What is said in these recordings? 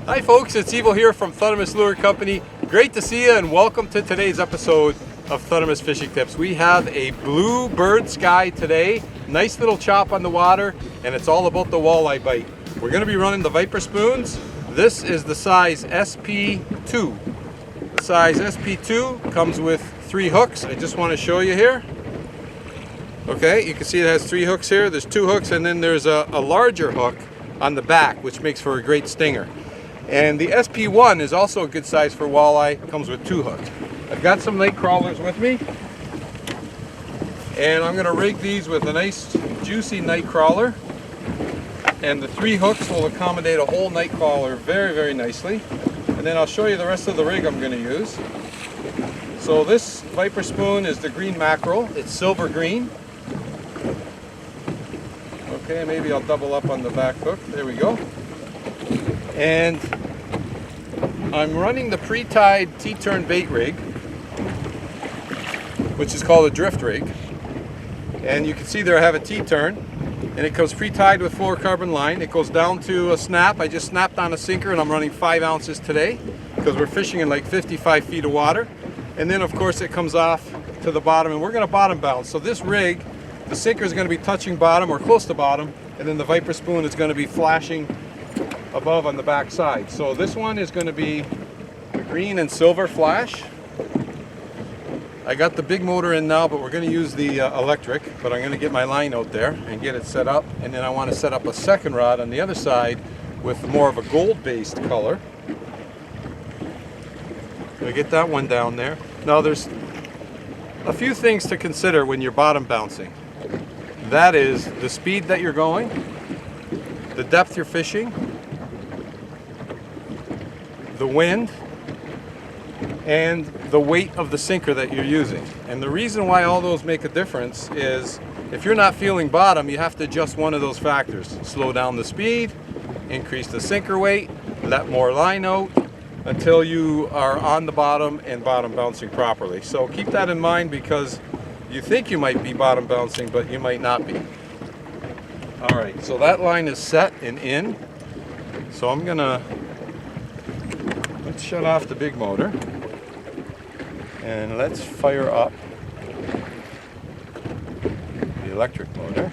Hi folks, it's Evo here from Thundermist Lure Company. Great to see you and welcome to today's episode of Thundermist Fishing Tips. We have a blue bird sky today. Nice little chop on the water, and it's all about the walleye bite. We're going to be running the Viper spoons. This is the size SP2. The size SP2 comes with 3 hooks. I just want to show you here. Okay, you can see it has 3 hooks here. There's 2 hooks, and then there's a larger hook on the back, which makes for a great stinger. And the SP1 is also a good size for walleye. It comes with 2 hooks. I've got some night crawlers with me, and I'm going to rig these with a nice juicy night crawler. And the 3 hooks will accommodate a whole night crawler very, very nicely. And then I'll show you the rest of the rig I'm going to use. So this Viper spoon is the green mackerel. It's silver green. Okay, maybe I'll double up on the back hook. There we go. And I'm running the pre-tied T-turn bait rig, which is called a drift rig. And you can see there I have a T-turn, and it comes pre-tied with fluorocarbon line. It goes down to a snap. I just snapped on a sinker, and I'm running 5 ounces today because we're fishing in like 55 feet of water. And then of course it comes off to the bottom, and we're going to bottom bounce. So this rig, the sinker is going to be touching bottom or close to bottom, and then the Viper spoon is going to be flashing above on the back side. So this one is going to be the green and silver flash. I got the big motor in now, but we're going to use the electric. But I'm going to get my line out there and get it set up, and then I want to set up a second rod on the other side with more of a gold based color. So I get that one down there. Now there's a few things to consider when you're bottom bouncing. That is the speed that you're going, the depth you're fishing, the wind, and the weight of the sinker that you're using. And the reason why all those make a difference is if you're not feeling bottom, you have to adjust one of those factors. Slow down the speed, increase the sinker weight, let more line out until you are on the bottom and bottom bouncing properly. So keep that in mind, because you think you might be bottom bouncing, but you might not be. All right, so that line is set and in. So I'm gonna, let's shut off the big motor and let's fire up the electric motor.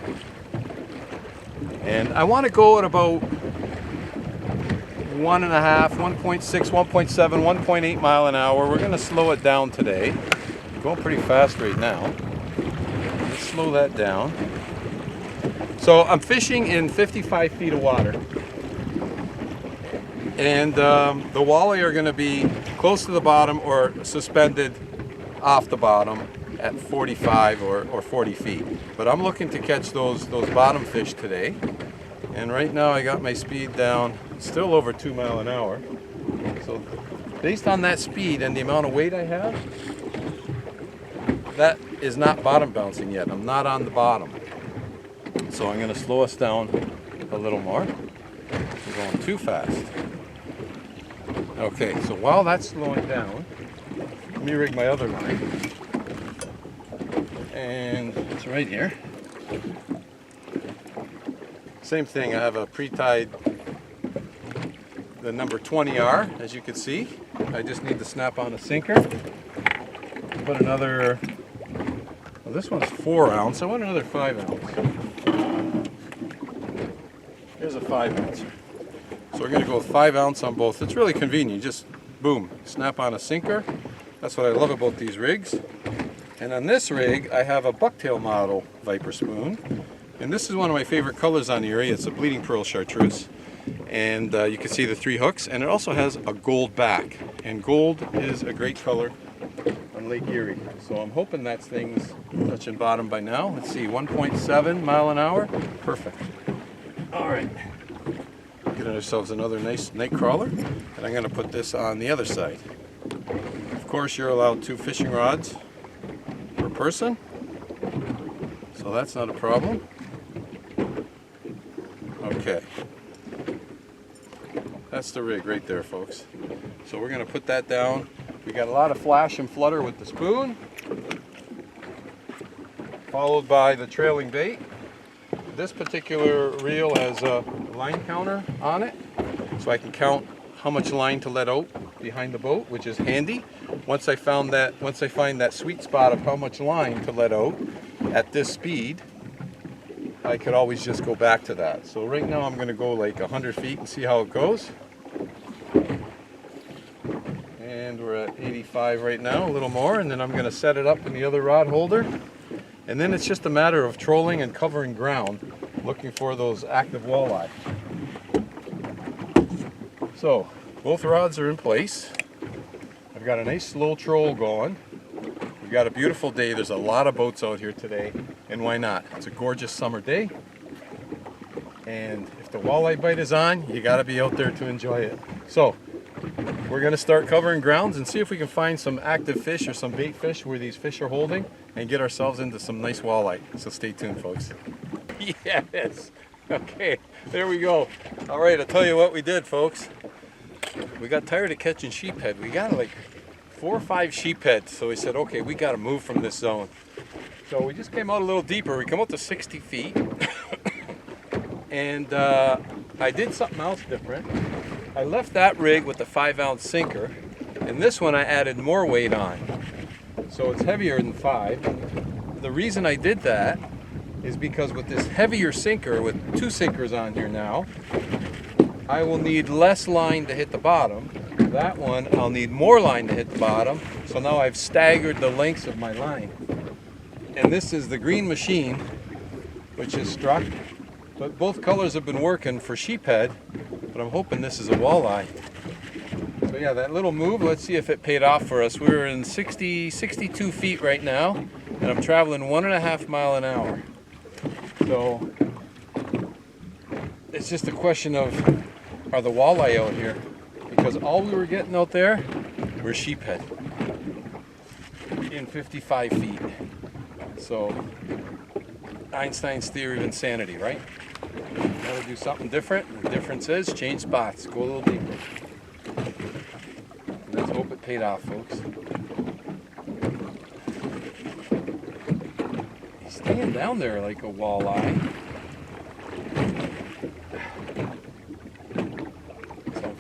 And I want to go at about 1.5, 1.6, 1.7, 1.8 mile an hour. We're going to slow it down today. We're going pretty fast right now. Let's slow that down. So I'm fishing in 55 feet of water. And the walleye are going to be close to the bottom or suspended off the bottom at 45 or 40 feet. But I'm looking to catch those bottom fish today. And right now I got my speed down, still over 2 miles an hour. So based on that speed and the amount of weight I have, that is not bottom bouncing yet. I'm not on the bottom. So I'm going to slow us down a little more. We're going too fast. Okay, so while that's slowing down, let me rig my other line. And it's right here. Same thing, I have a pre-tied, the number 20R, as you can see. I just need to snap on a sinker. Put another, well, this one's 4 ounce. I want another 5 ounce. Here's a 5 ounce. So we're going to go with 5 ounce on both. It's really convenient. Just boom, snap on a sinker. That's what I love about these rigs. And on this rig, I have a bucktail model Viper spoon. And this is one of my favorite colors on the area. It's a bleeding pearl chartreuse. And you can see the 3 hooks. And it also has a gold back. And gold is a great color on Lake Erie. So I'm hoping that thing's touching bottom by now. Let's see, 1.7 mile an hour. Perfect. All right. Get ourselves another nice night crawler. And I'm going to put this on the other side. Of course, you're allowed 2 fishing rods per person. So that's not a problem. Okay, that's the rig right there, folks. So we're going to put that down. We got a lot of flash and flutter with the spoon, followed by the trailing bait. This particular reel has a line counter on it, so I can count how much line to let out behind the boat, which is handy. Once I find that sweet spot of how much line to let out at this speed, I could always just go back to that. So right now I'm going to go like 100 feet and see how it goes. And we're at 85 right now, a little more, and then I'm going to set it up in the other rod holder. And then it's just a matter of trolling and covering ground, looking for those active walleye. So both rods are in place. I've got a nice slow troll going. We've got a beautiful day. There's a lot of boats out here today, and why not? It's a gorgeous summer day, and if the walleye bite is on, you got to be out there to enjoy it. So we're going to start covering grounds and see if we can find some active fish or some bait fish where these fish are holding and get ourselves into some nice walleye. So stay tuned, folks. Yes. Okay, there we go. All right, I'll tell you what we did, folks. We got tired of catching sheephead. We got like 4 or 5 sheephead, so we said, okay, we got to move from this zone. So we just came out a little deeper. We come out to 60 feet, and I did something else different. I left that rig with the 5-ounce sinker, and this one I added more weight on, so it's heavier than 5. The reason I did that is because with this heavier sinker, with 2 sinkers on here now, I will need less line to hit the bottom. That one, I'll need more line to hit the bottom. So now I've staggered the lengths of my line. And this is the green machine, which is struck. But both colors have been working for sheephead, but I'm hoping this is a walleye. So yeah, that little move, let's see if it paid off for us. We're in 62 feet right now, and I'm traveling 1.5 miles an hour. So it's just a question of, are the walleye out here? Because all we were getting out there were sheephead in 55 feet. So Einstein's theory of insanity, right? Gotta do something different. The difference is change spots, go a little deeper. Let's hope it paid off, folks. He's staying down there like a walleye.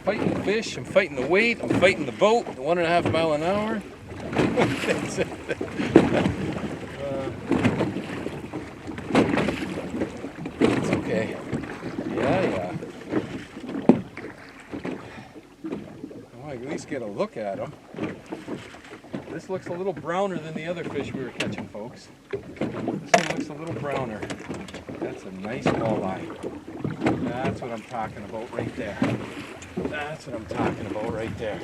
Fighting the fish, I'm fighting the weight, I'm fighting the boat, 1.5 miles an hour. It's okay. Yeah. Well, at least get a look at them. This looks a little browner than the other fish we were catching, folks. This one looks a little browner. That's a nice walleye. That's what I'm talking about right there. That's what I'm talking about right there.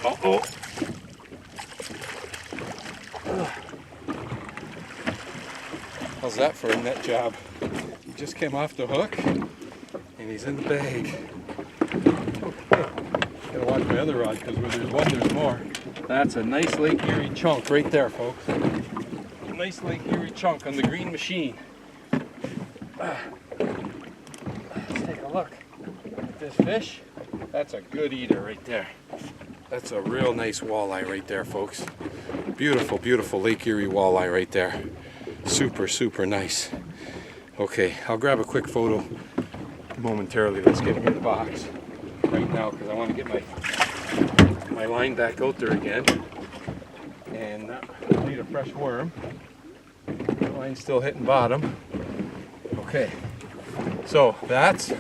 Uh-oh. How's that for a net job? He just came off the hook, and he's in the bag. Okay. Gotta watch my other rod, because where there's one, there's more. That's a nice Lake Erie chunk right there, folks. A nice Lake Erie chunk on the green machine. Let's take a look at this fish. That's a good eater right there. That's a real nice walleye right there, folks. Beautiful, beautiful Lake Erie walleye right there. Super, super nice. Okay, I'll grab a quick photo momentarily. Let's get him in the box right now, because I want to get my line back out there again. And I need a fresh worm. The line's still hitting bottom. Okay, so that's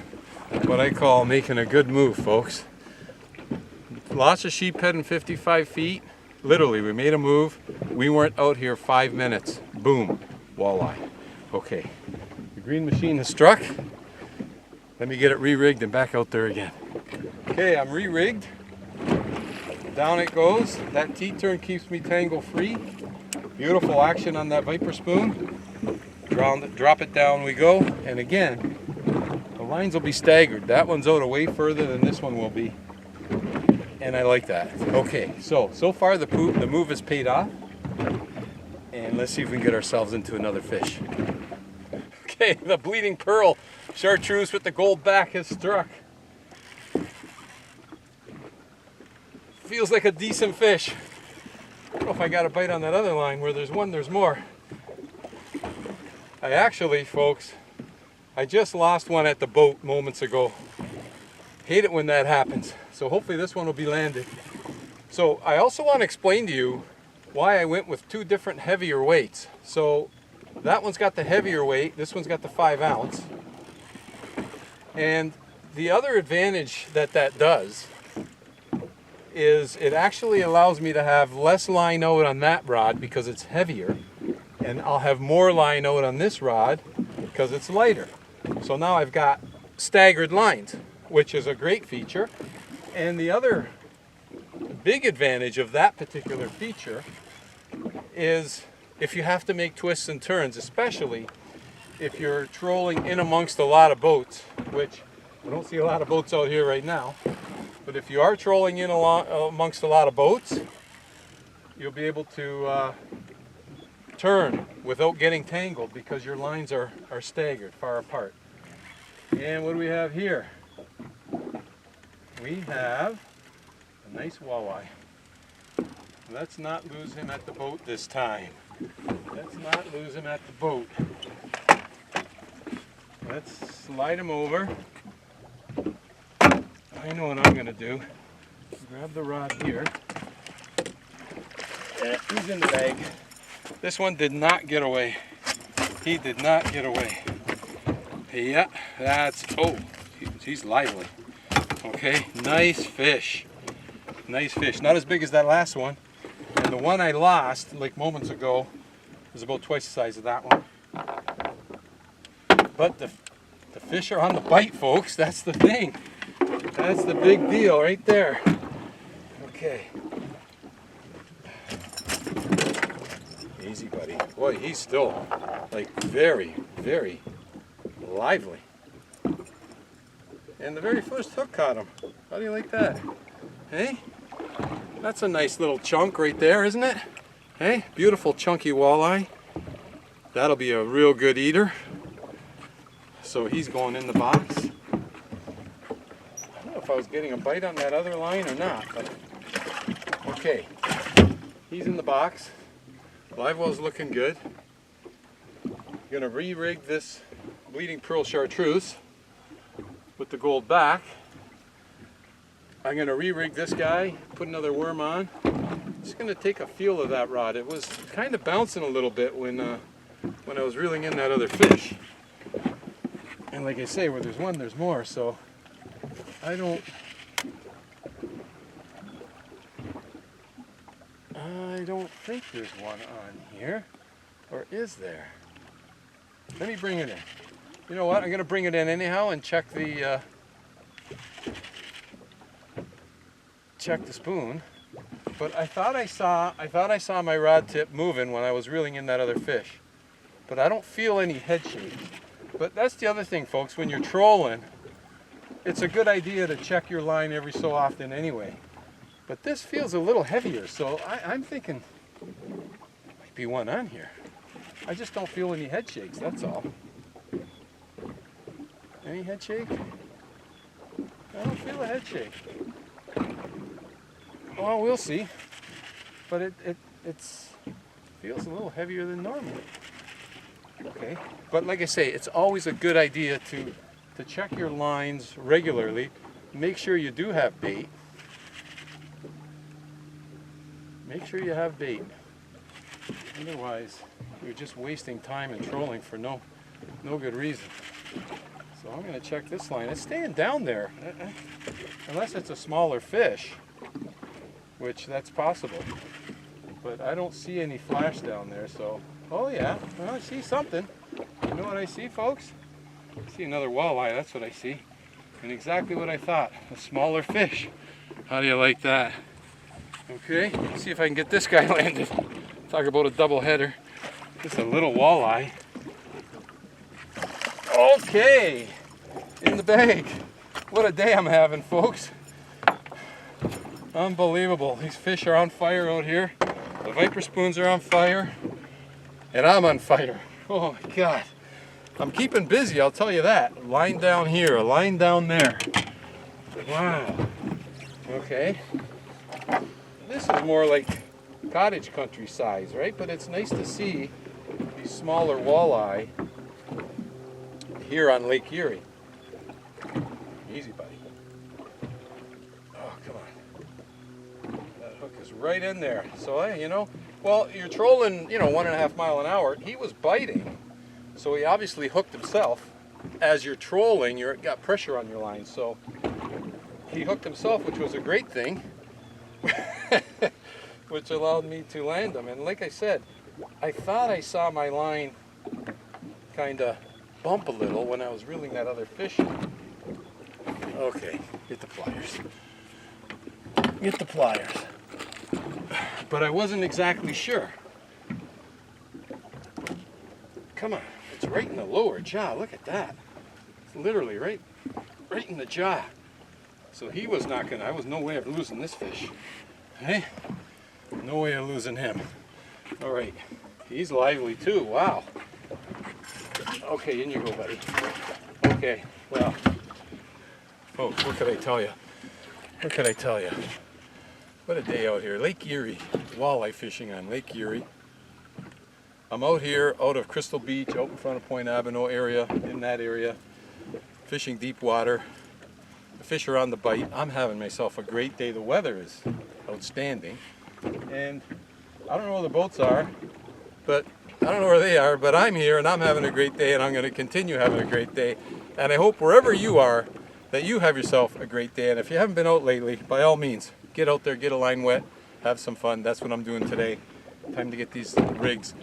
what I call making a good move, folks. Lots of sheephead in 55 feet. Literally, we made a move. We weren't out here 5 minutes. Boom, walleye. Okay, the green machine has struck. Let me get it re-rigged and back out there again. Okay, I'm re-rigged. Down it goes. That T-turn keeps me tangle free. Beautiful action on that Viper spoon. Drop it down we go, and again, the lines will be staggered. That one's out way further than this one will be, and I like that. Okay, so far the move has paid off, and let's see if we can get ourselves into another fish. Okay, the bleeding pearl chartreuse with the gold back has struck. Feels like a decent fish. I don't know if I got a bite on that other line. Where there's one, there's more. I actually, folks, I just lost one at the boat moments ago. Hate it when that happens. So hopefully this one will be landed. So I also want to explain to you why I went with two different heavier weights. So that one's got the heavier weight, this one's got the 5 ounce. And the other advantage that that does is it actually allows me to have less line out on that rod because it's heavier, and I'll have more line out on this rod because it's lighter. So now I've got staggered lines, which is a great feature. And the other big advantage of that particular feature is if you have to make twists and turns, especially if you're trolling in amongst a lot of boats, which I don't see a lot of boats out here right now, but if you are trolling in amongst a lot of boats, you'll be able to turn without getting tangled because your lines are staggered far apart. And what do we have here? We have a nice walleye. Let's not lose him at the boat this time. Let's not lose him at the boat. Let's slide him over. I know what I'm going to do. Grab the rod here. Yeah, he's in the bag. This one did not get away. He did not get away. Yeah, that's, oh, he's lively. Okay, nice fish. Nice fish. Not as big as that last one. And the one I lost, like moments ago, was about twice the size of that one. But the fish are on the bite, folks. That's the thing. That's the big deal right there. Okay. Easy, buddy. Boy, he's still like very, very lively. And the very first hook caught him. How do you like that? Hey? That's a nice little chunk right there, isn't it? Hey? Beautiful chunky walleye. That'll be a real good eater. So he's going in the box. I don't know if I was getting a bite on that other line or not, but okay. He's in the box. Live well's looking good. Gonna re-rig this bleeding pearl chartreuse with the gold back. I'm gonna re-rig this guy, put another worm on. Just gonna take a feel of that rod. It was kind of bouncing a little bit when I was reeling in that other fish. And like I say, where there's one, there's more. So I don't think there's one on here, or is there? Let me bring it in. You know what? I'm gonna bring it in anyhow and check the spoon. But I thought I saw my rod tip moving when I was reeling in that other fish. But I don't feel any head shake. But that's the other thing, folks. When you're trolling, it's a good idea to check your line every so often anyway. But this feels a little heavier, so I'm thinking might be one on here. I just don't feel any head shakes, that's all. Any head shake? I don't feel a head shake. Well, we'll see. But it feels a little heavier than normal. Okay, but like I say, it's always a good idea to check your lines regularly. Make sure you do have bait. Make sure you have bait. Otherwise, you're just wasting time and trolling for no good reason. So I'm going to check this line. It's staying down there, unless it's a smaller fish, which that's possible. But I don't see any flash down there, so... Oh yeah, well, I see something. You know what I see, folks? I see another walleye, that's what I see. And exactly what I thought, a smaller fish. How do you like that? Okay, let's see if I can get this guy landed. Talk about a double header. Just a little walleye. Okay, in the bag. What a day I'm having, folks. Unbelievable, these fish are on fire out here. The Viper spoons are on fire. And I'm on fire. Oh my God. I'm keeping busy, I'll tell you that. A line down here, a line down there. Wow. Okay. This is more like cottage country size, right? But it's nice to see these smaller walleye here on Lake Erie. Easy, buddy. Oh, come on. That hook is right in there. So, hey, you know, well, you're trolling, you know, 1.5 miles an hour. He was biting, so he obviously hooked himself. As you're trolling, you've got pressure on your line, so he hooked himself, which was a great thing, which allowed me to land him. And like I said, I thought I saw my line kind of bump a little when I was reeling that other fish in. Okay, get the pliers. Get the pliers. But I wasn't exactly sure. Come on, it's right in the lower jaw. Look at that. It's literally right in the jaw. So he was not gonna, I was no way of losing this fish. Hey, no way of losing him. All right, he's lively too, wow. Okay, in you go, buddy. Okay, well, folks, what could I tell you? What could I tell you? What a day out here. Lake Erie, walleye fishing on Lake Erie. I'm out here, out of Crystal Beach, out in front of Point Abino area, in that area, fishing deep water. The fish are on the bite. I'm having myself a great day. The weather is outstanding. And I don't know where the boats are, but I don't know where they are, but I'm here and I'm having a great day, and I'm going to continue having a great day. And I hope wherever you are, that you have yourself a great day. And if you haven't been out lately, by all means, get out there, get a line wet, have some fun. That's what I'm doing today. Time to get these rigs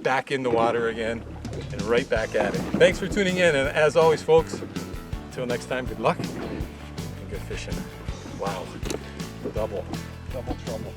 back in the water again and right back at it. Thanks for tuning in, and as always, folks, until next time, good luck and good fishing. Wow, double trouble.